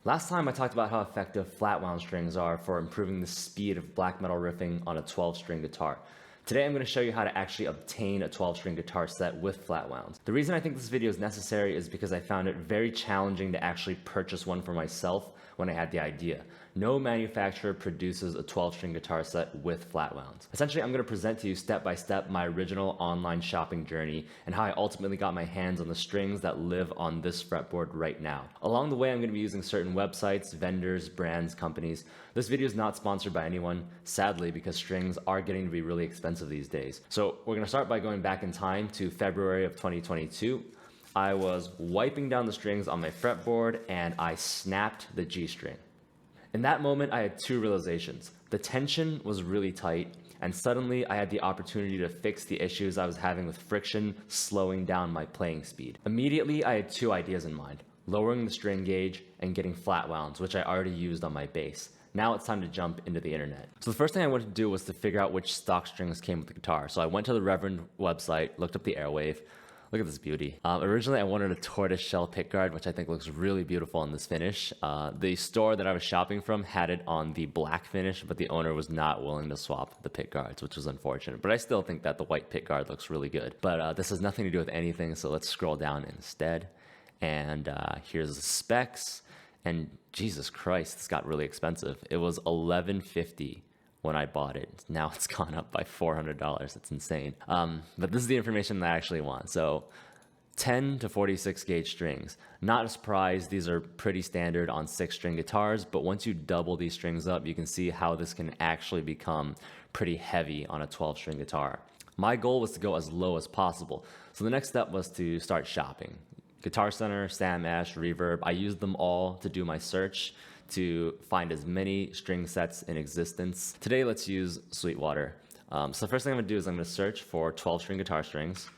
Last time I talked about how effective flatwound strings are for improving the speed of black metal riffing on a 12-string guitar. Today I'm going to show you how to actually obtain a 12-string guitar set with flatwounds. The reason I think this video is necessary is because I found it very challenging to actually purchase one for myself when I had the idea. No manufacturer produces a 12-string guitar set with flatwounds. Essentially, I'm going to present to you step by step my original online shopping journey and how I ultimately got my hands on the strings that live on this fretboard right now. Along the way, I'm going to be using certain websites, vendors, brands, companies. This video is not sponsored by anyone, sadly, because strings are getting to be really expensive these days. So we're going to start by going back in time to February of 2022. I was wiping down the strings on my fretboard and I snapped the G string. In that moment, I had two realizations. The tension was really tight, and suddenly I had the opportunity to fix the issues I was having with friction slowing down my playing speed. Immediately, I had two ideas in mind: lowering the string gauge and getting flatwounds, which I already used on my bass. Now it's time to jump into the internet. So the first thing I wanted to do was to figure out which stock strings came with the guitar. So I went to the Reverend website, looked up the Airwave. Look at this beauty. Originally, I wanted a tortoise shell pickguard, which I think looks really beautiful in this finish. The store that I was shopping from had it on the black finish, but the owner was not willing to swap the pickguards, which was unfortunate. But I still think that the white pickguard looks really good. But this has nothing to do with anything, so let's scroll down instead. And here's the specs. And Jesus Christ, this got really expensive. It was $11.50 when I bought it. Now it's gone up by $400. It's insane. But this is the information that I actually want. So 10 to 46 gauge strings. Not a surprise, these are pretty standard on 6-string guitars, but once you double these strings up, you can see how this can actually become pretty heavy on a 12-string guitar. My goal was to go as low as possible. So the next step was to start shopping. Guitar Center, Sam Ash, Reverb, I used them all to do my search to find as many string sets in existence. Today, let's use Sweetwater. So the first thing I'm gonna do is I'm gonna search for 12-string guitar strings.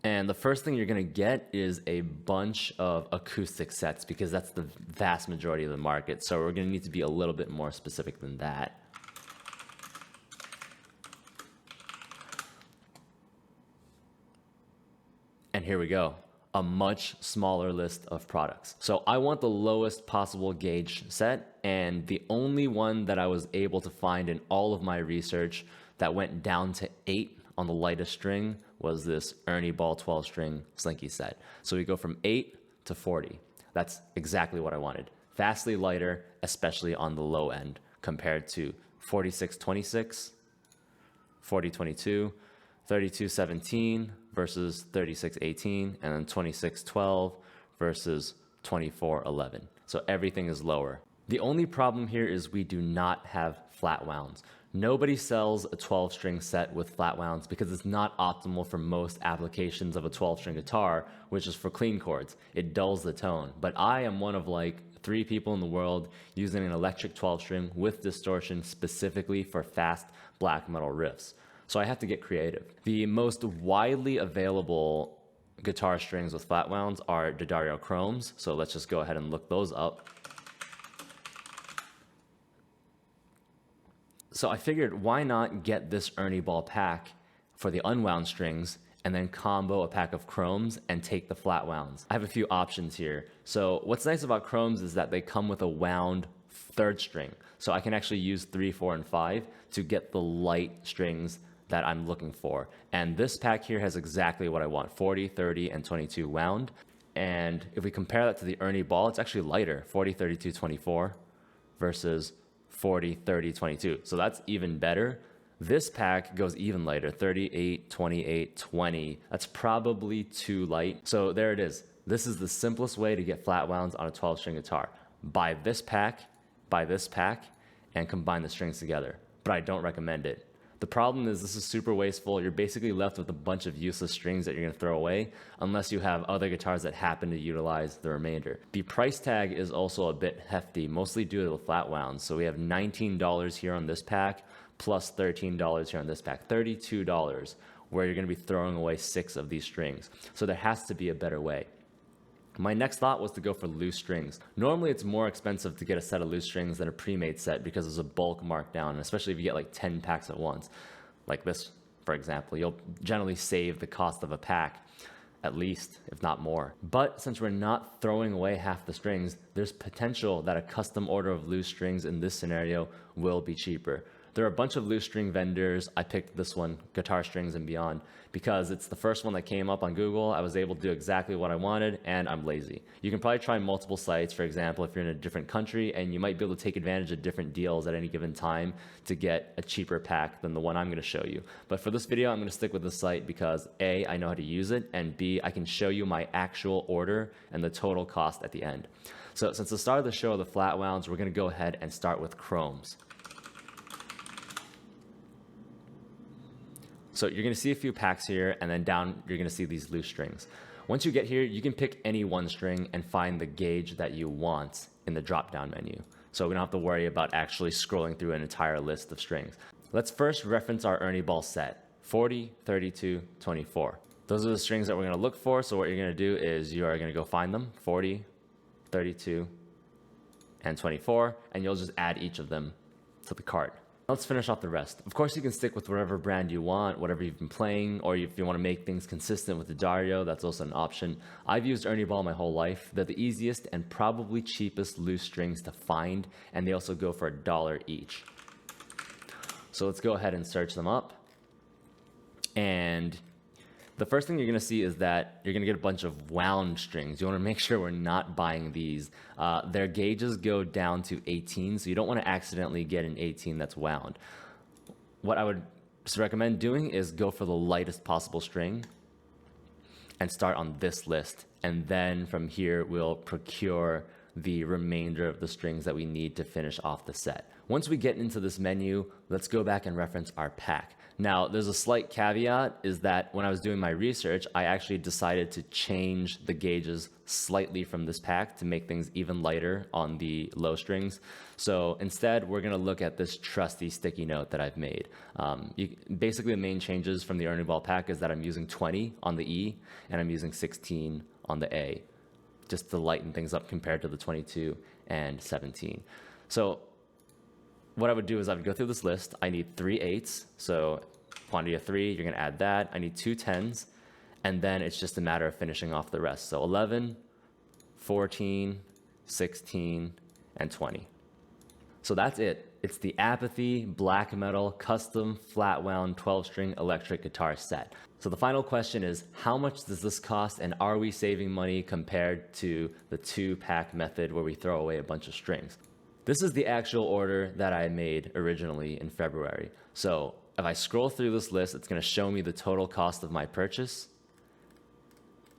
And the first thing you're gonna get is a bunch of acoustic sets because that's the vast majority of the market. So we're gonna need to be a little bit more specific than that. And here we go. A much smaller list of products. So I want the lowest possible gauge set, and the only one that I was able to find in all of my research that went down to 8 on the lightest string was this Ernie Ball 12-string Slinky set. So we go from 8 to 40. That's exactly what I wanted. Vastly lighter, especially on the low end, compared to 4626, 4022, 3217 versus 3618, and then 2612 versus 2411. So everything is lower. The only problem here is we do not have flatwounds. Nobody sells a 12-string set with flatwounds because it's not optimal for most applications of a 12-string guitar, which is for clean chords. It dulls the tone. But I am one of like 3 people in the world using an electric 12-string with distortion specifically for fast black metal riffs. So I have to get creative. The most widely available guitar strings with flatwounds are D'Addario Chromes. So let's just go ahead and look those up. So I figured, why not get this Ernie Ball pack for the unwound strings and then combo a pack of Chromes and take the flatwounds. I have a few options here. So what's nice about Chromes is that they come with a wound 3rd string. So I can actually use 3, 4, and 5 to get the light strings that I'm looking for. And this pack here has exactly what I want: 40, 30, and 22 wound. And if we compare that to the Ernie Ball, it's actually lighter: 40, 32, 24 versus 40, 30, 22. So that's even better. This pack goes even lighter: 38, 28, 20. That's probably too light. So there it is. This is the simplest way to get flatwounds on a 12-string guitar. Buy this pack, and combine the strings together. But I don't recommend it. The problem is this is super wasteful. You're basically left with a bunch of useless strings that you're gonna throw away unless you have other guitars that happen to utilize the remainder. The price tag is also a bit hefty, mostly due to the flatwounds. So we have $19 here on this pack, plus $13 here on this pack, $32, where you're gonna be throwing away 6 of these strings. So there has to be a better way. My next thought was to go for loose strings. Normally it's more expensive to get a set of loose strings than a pre-made set because there's a bulk markdown, and especially if you get like 10 packs at once, like this, for example, you'll generally save the cost of a pack. at least, if not more. But since we're not throwing away half the strings, there's potential that a custom order of loose strings in this scenario will be cheaper. There are a bunch of loose string vendors. I picked this one, Guitar Strings and Beyond, because it's the first one that came up on Google. I was able to do exactly what I wanted, and I'm lazy. You can probably try multiple sites, for example, if you're in a different country, and you might be able to take advantage of different deals at any given time to get a cheaper pack than the one I'm going to show you. But for this video, I'm going to stick with the site because A, I know how to use it, and B, I can show you my actual order and the total cost at the end. So since the start of the show are the Flatwounds, we're going to go ahead and start with chromes. So you're going to see a few packs here, and then down you're going to see these loose strings. Once you get here, you can pick any one string and find the gauge that you want in the drop-down menu. So we don't have to worry about actually scrolling through an entire list of strings. Let's first reference our Ernie Ball set, 40, 32, 24. Those are the strings that we're going to look for, so what you're going to do is you are going to go find them, 40, 32, and 24, and you'll just add each of them to the cart. Let's finish off the rest. Of course, you can stick with whatever brand you want, whatever you've been playing, or if you want to make things consistent with the Dario, that's also an option. I've used Ernie Ball my whole life. They're the easiest and probably cheapest loose strings to find, and they also go for $1 each. So let's go ahead and search them up. And the first thing you're going to see is that you're going to get a bunch of wound strings. You want to make sure we're not buying these. Their gauges go down to 18, so you don't want to accidentally get an 18 that's wound. What I would just recommend doing is go for the lightest possible string and start on this list. And then from here, we'll procure the remainder of the strings that we need to finish off the set. Once we get into this menu, let's go back and reference our pack. Now, there's a slight caveat, is that when I was doing my research, I actually decided to change the gauges slightly from this pack to make things even lighter on the low strings. So instead, we're going to look at this trusty sticky note that I've made. Basically, the main changes from the Ernie Ball pack is that I'm using 20 on the E and I'm using 16 on the A, just to lighten things up compared to the 22 and 17. So what I would do is I would go through this list. I need 3 8s, so quantity of 3, you're going to add that. I need 2 10s, and then it's just a matter of finishing off the rest. So 11, 14, 16, and 20. So that's it. It's the Apathy Black Metal Custom Flatwound 12-string electric guitar set. So the final question is, how much does this cost, and are we saving money compared to the 2-pack method where we throw away a bunch of strings? This is the actual order that I made originally in February. So if I scroll through this list, it's going to show me the total cost of my purchase.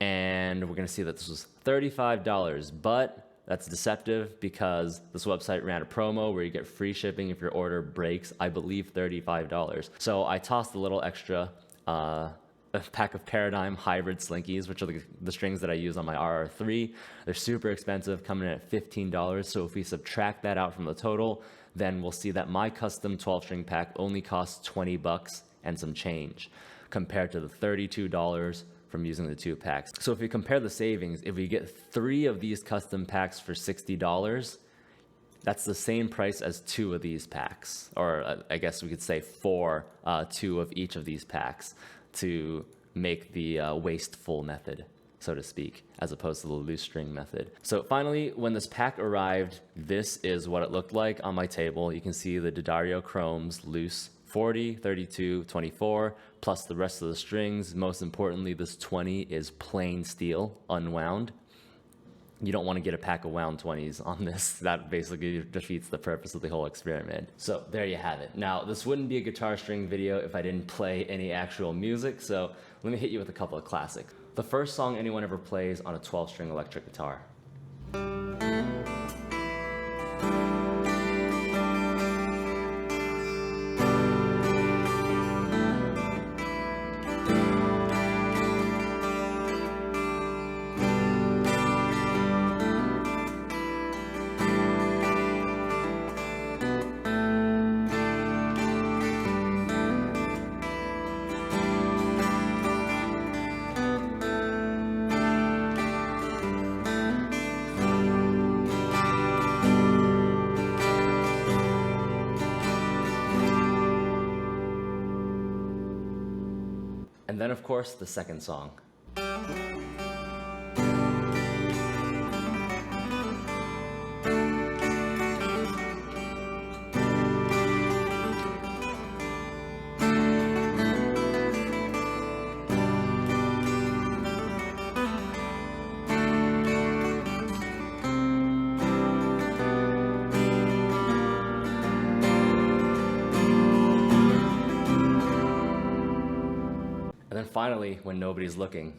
And we're going to see that this was $35, but that's deceptive because this website ran a promo where you get free shipping if your order breaks, I believe, $35. So I tossed a little extra, a pack of Paradigm hybrid slinkies, which are the strings that I use on my RR3. They're super expensive, coming in at $15. So if we subtract that out from the total, then we'll see that my custom 12-string pack only costs $20 and some change compared to the $32 from using the 2 packs. So if we compare the savings, if we get 3 of these custom packs for $60, that's the same price as 2 of these packs, or I guess we could say 4, 2 of each of these packs, to make the wasteful method, so to speak, as opposed to the loose string method. So finally, when this pack arrived, this is what it looked like on my table. You can see the Dario chromes loose, 40, 32, 24, plus the rest of the strings. Most importantly, this 20 is plain steel, unwound. You don't want to get a pack of wound 20s on this. That basically defeats the purpose of the whole experiment. So there you have it. Now, this wouldn't be a guitar string video if I didn't play any actual music, so let me hit you with a couple of classics. The first song anyone ever plays on a 12-string electric guitar. And then, of course, the second song. finally when nobody's looking.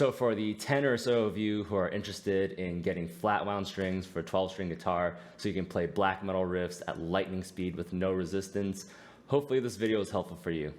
So for the 10 or so of you who are interested in getting flat wound strings for a 12-string guitar so you can play black metal riffs at lightning speed with no resistance, hopefully this video is helpful for you.